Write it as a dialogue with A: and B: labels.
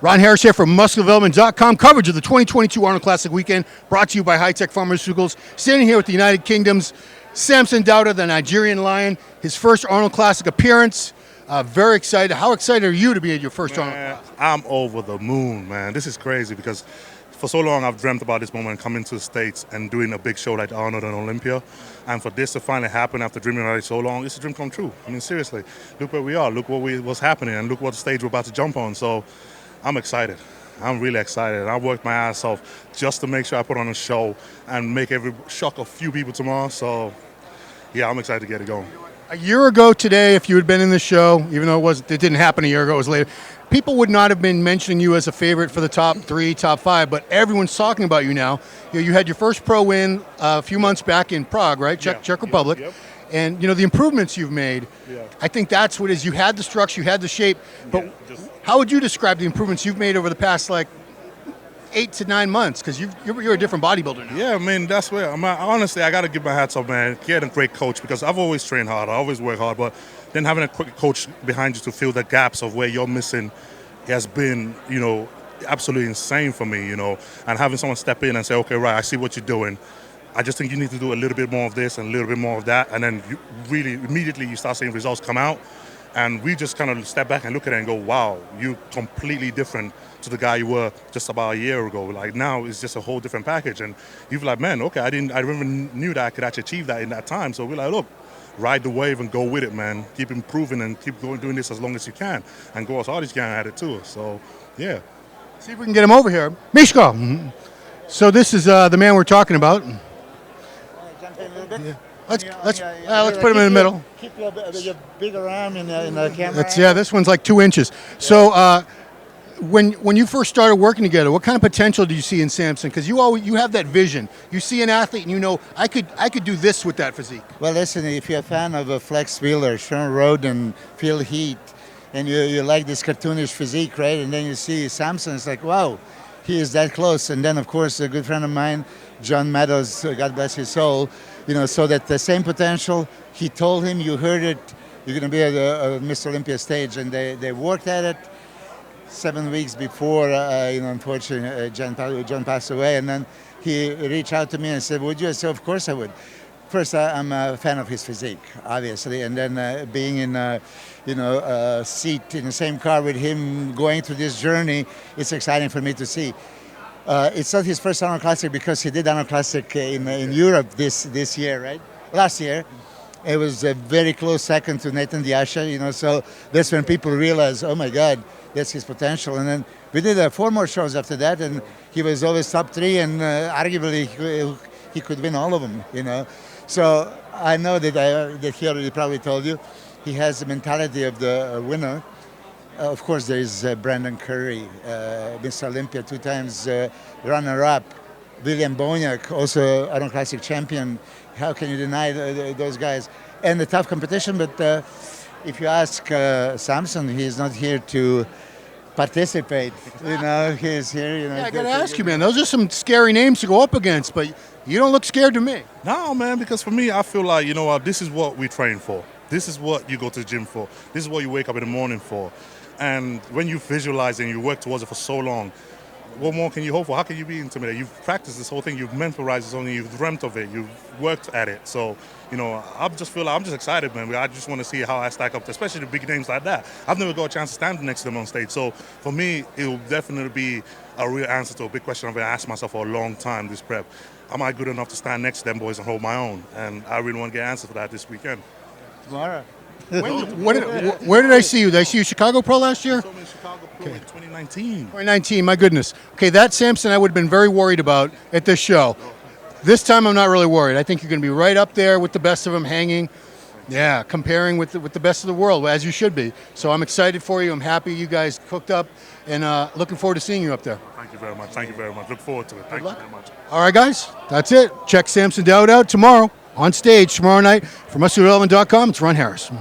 A: Ron Harris here from MuscularDevelopment.com. Coverage of the 2022 Arnold Classic Weekend brought to you by High Tech Pharmaceuticals. Standing here with the United Kingdom's Samson Dauda, the Nigerian Lion. His first Arnold Classic appearance. Very excited. How excited are you to be at your first Arnold Classic?
B: I'm over the moon, man. This is crazy because for so long I've dreamt about this moment, coming to the States and doing a big show like Arnold and Olympia. And for this to finally happen after dreaming about it so long, it's a dream come true. I mean, seriously, look where we are, look what's happening, and look what stage we're about to jump on. So I'm excited. I'm really excited. I worked my ass off just to make sure I put on a show and shock a few people tomorrow. So yeah, I'm excited to get it going.
A: A year ago today, if you had been in the show, even though it didn't happen a year ago, it was later, people would not have been mentioning you as a favorite for the top 3, top 5, but everyone's talking about you now. You had your first pro win a few months back in Prague, right? Czech Republic.
B: Yep.
A: And the improvements you've made, I think that's what it is. You had the structure, you had the shape, but how would you describe the improvements you've made over the past 8 to 9 months? Because you're a different bodybuilder now.
B: Yeah, I mean, that's where honestly, I got to give my hats off, man. Getting a great coach, because I've always trained hard, I always work hard, but then having a quick coach behind you to fill the gaps of where you're missing has been, absolutely insane for me, and having someone step in and say, okay, right, I see what you're doing. I just think you need to do a little bit more of this and a little bit more of that, and then you really immediately you start seeing results come out. And we just kind of step back and look at it and go, wow, you're completely different to the guy you were just about a year ago. Like now it's just a whole different package. And you're like, man, okay, I never knew that I could actually achieve that in that time. So we're like, look, ride the wave and go with it, man. Keep improving and keep doing this as long as you can, and go as hard as you can at it too. So yeah.
A: See if we can get him over here. Mishko. Mm-hmm. So this is the man we're talking about.
C: Jump in a little bit.
A: Yeah. Let's put him in the middle.
C: Keep your bigger arm in the camera.
A: This one's like 2 inches. So when you first started working together, what kind of potential do you see in Samson? Because you have that vision. You see an athlete and I could do this with that physique.
C: Well, listen, if you're a fan of Flex Wheeler, Sean Roden, Phil Heath, and you like this cartoonish physique, right? And then you see Samson, it's like, wow, he is that close. And then, of course, a good friend of mine, John Meadows, God bless his soul, so that the same potential, he told him, you heard it, you're going to be at the Mr. Olympia stage. And they worked at it 7 weeks before, unfortunately, John passed away. And then he reached out to me and said, would you? I said, of course I would. First, I'm a fan of his physique, obviously. And then being in a seat in the same car with him going through this journey, it's exciting for me to see. It's not his first Arnold Classic because he did Arnold Classic in Europe this year, right? Last year. It was a very close second to Nathan Diasha, so that's when people realize, oh my God, that's his potential. And then we did 4 more shows after that, and he was always top 3, and arguably he could win all of them, So I know that he already probably told you, he has the mentality of the winner. Of course, there is Brandon Curry, Mr. Olympia, 2 times runner-up. William Boniak, also Arnold Classic champion. How can you deny those guys? And the tough competition, but if you ask Samson, he's not here to participate. He's here.
A: I got to ask you, man, those are some scary names to go up against, but you don't look scared to me.
B: No, man, because for me, I feel like, this is what we train for. This is what you go to the gym for. This is what you wake up in the morning for. And when you visualize and you work towards it for so long, what more can you hope for? How can you be intimidated? You've practiced this whole thing. You've memorized this whole thing. You've dreamt of it. You've worked at it. So, I just feel like I'm just excited, man. I just want to see how I stack up, especially the big names like that. I've never got a chance to stand next to them on stage. So, for me, it will definitely be a real answer to a big question I've been asking myself for a long time, this prep. Am I good enough to stand next to them boys and hold my own? And I really want to get an answer for that this weekend.
C: Tomorrow.
A: Where did I see you? Did I see you Chicago Pro last year?
B: You saw me in Chicago Pro in 2019.
A: 2019, my goodness. Okay, that Samson I would have been very worried about at this show. This time I'm not really worried. I think you're going to be right up there with the best of them hanging. Yeah, comparing with the best of the world, as you should be. So I'm excited for you. I'm happy you guys cooked up, and looking forward to seeing you up there.
B: Thank you very much. Thank you very much. Look forward to it. Thank you very much.
A: All right, guys, that's it. Check Samson Dauda out tomorrow on stage tomorrow night. For MuscularDevelopment.com, it's Ron Harris.